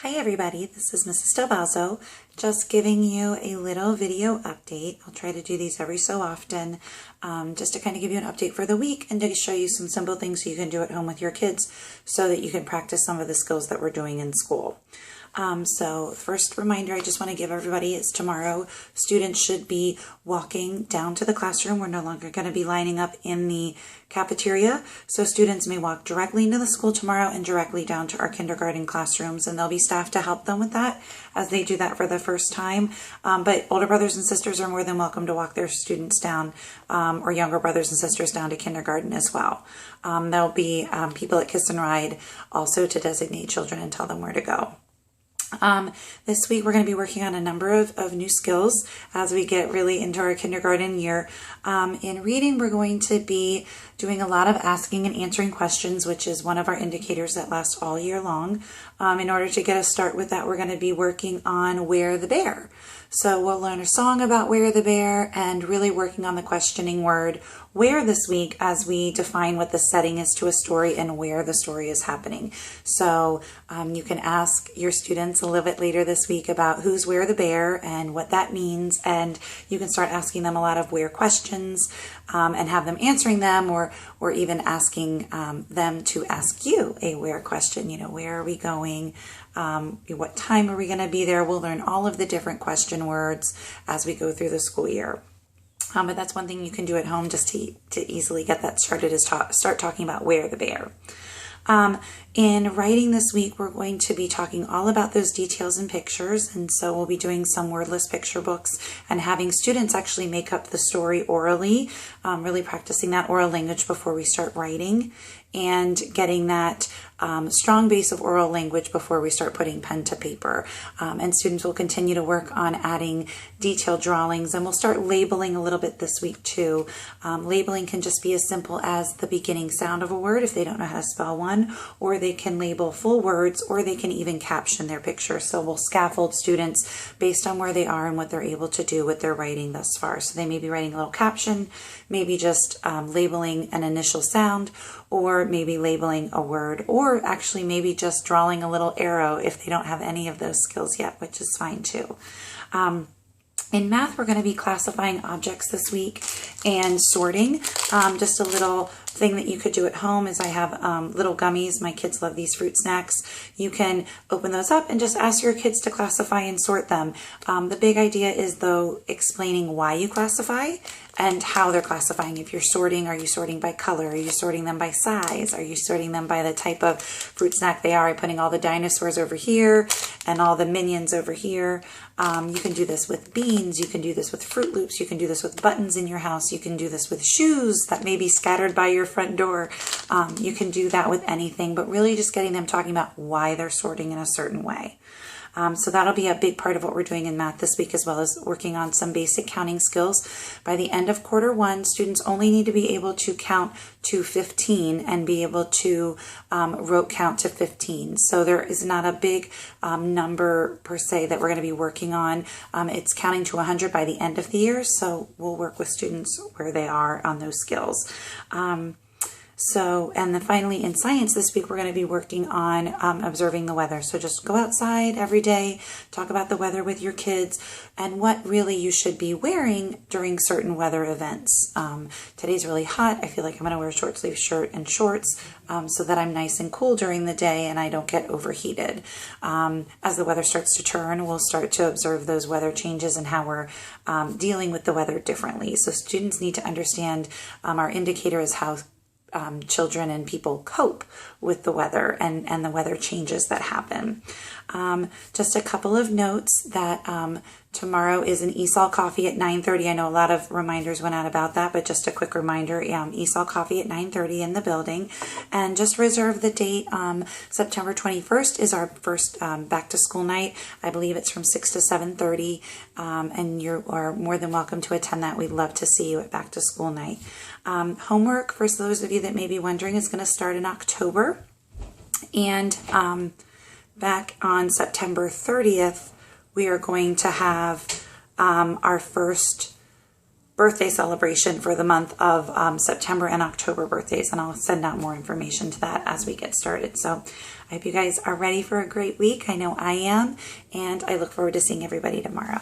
Hi everybody, this is Mrs. Delvazo, just giving you a little video update. I'll try to do these every so often, just to kind of give you an update for the week and to show you some simple things you can do at home with your kids so that you can practice some of the skills that we're doing in school. So first reminder I just want to give everybody is tomorrow students should be walking down to the classroom. We're no longer going to be lining up in the cafeteria. So students may walk directly into the school tomorrow and directly down to our kindergarten classrooms, and there'll be staff to help them with that as they do that for the first time. But older brothers and sisters are more than welcome to walk their students down, or younger brothers and sisters down to kindergarten as well. There'll be people at Kiss and Ride also to designate children and tell them where to go. This week we're going to be working on a number of new skills as we get really into our kindergarten year. In reading, we're going to be doing a lot of asking and answering questions, which is one of our indicators that lasts all year long. In order to get us started with that, we're going to be working on Where the Bear. So we'll learn a song about Where the Bear and really working on the questioning word where this week as we define what the setting is to a story and where the story is happening. So you can ask your students a little bit later this week about who's Where the Bear and what that means, and you can start asking them a lot of where questions and have them answering them, or even asking them to ask you a where question. You know, where are we going? What time are we going to be there? We'll learn all of the different question words as we go through the school year. But that's one thing you can do at home just to easily get that started, is start talking about Where the Bear. In writing this week, we're going to be talking all about those details and pictures, and so we'll be doing some wordless picture books and having students actually make up the story orally, really practicing that oral language before we start writing, and getting that strong base of oral language before we start putting pen to paper. And students will continue to work on adding detailed drawings, and we'll start labeling a little bit this week too. Labeling can just be as simple as the beginning sound of a word if they don't know how to spell one, or they can label full words, or they can even caption their picture. So we'll scaffold students based on where they are and what they're able to do with their writing thus far. So they may be writing a little caption, maybe just labeling an initial sound, or maybe labeling a word, or actually maybe just drawing a little arrow if they don't have any of those skills yet, which is fine too. In math, we're going to be classifying objects this week and sorting. Just a little thing that you could do at home is I have little gummies. My kids love these fruit snacks. You can open those up and just ask your kids to classify and sort them. The big idea is, though, explaining why you classify and how they're classifying. If you're sorting, are you sorting by color? Are you sorting them by size? Are you sorting them by the type of fruit snack they are? Are you putting all the dinosaurs over here and all the minions over here? You can do this with beans. You can do this with Fruit Loops. You can do this with buttons in your house. You can do this with shoes that may be scattered by your front door. You can do that with anything, but really just getting them talking about why they're sorting in a certain way. So that'll be a big part of what we're doing in math this week, as well as working on some basic counting skills. By the end of quarter one, students only need to be able to count to 15 and be able to rote count to 15. So there is not a big number per se that we're going to be working on. It's counting to 100 by the end of the year, so we'll work with students where they are on those skills. And then finally in science this week, we're going to be working on observing the weather. So just go outside every day, talk about the weather with your kids and what really you should be wearing during certain weather events. Today's really hot. I feel like I'm going to wear a short sleeve shirt and shorts so that I'm nice and cool during the day and I don't get overheated. As the weather starts to turn, we'll start to observe those weather changes and how we're dealing with the weather differently. So students need to understand our indicator is how children and people cope with the weather and the weather changes that happen. Just a couple of notes that tomorrow is an ESOL coffee at 9:30. I know a lot of reminders went out about that, but just a quick reminder, ESOL coffee at 9:30 in the building. And just reserve the date. September 21st is our first back to school night. I believe it's from 6 to 7:30, and you are more than welcome to attend that. We'd love to see you at back to school night. Homework, for those of you that may be wondering, is going to start in October. And back on September 30th, we are going to have our first birthday celebration for the month of September and October birthdays, and I'll send out more information to that as we get started. So I hope you guys are ready for a great week. I know I am, and I look forward to seeing everybody tomorrow.